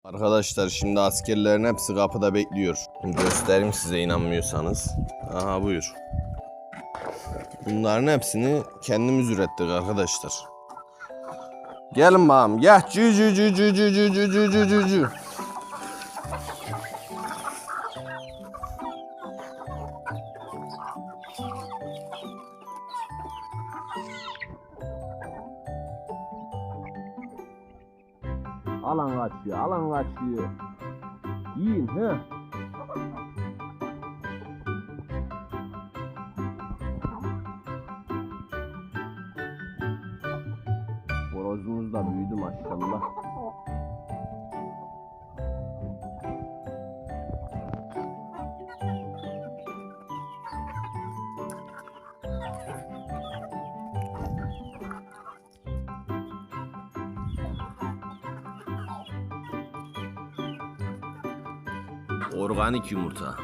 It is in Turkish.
Arkadaşlar şimdi askerlerin hepsi kapıda bekliyor. Göstereyim size inanmıyorsanız. Aha buyur. Bunların hepsini kendimiz ürettik arkadaşlar. Gelin bakalım. Gel. Cü cü cü cü cü cü cü cü cü cü cü. Alan kaçıyor, alan kaçıyor. Yiyin he. Horozumuz da büyüdü maşallah. Organik yumurta.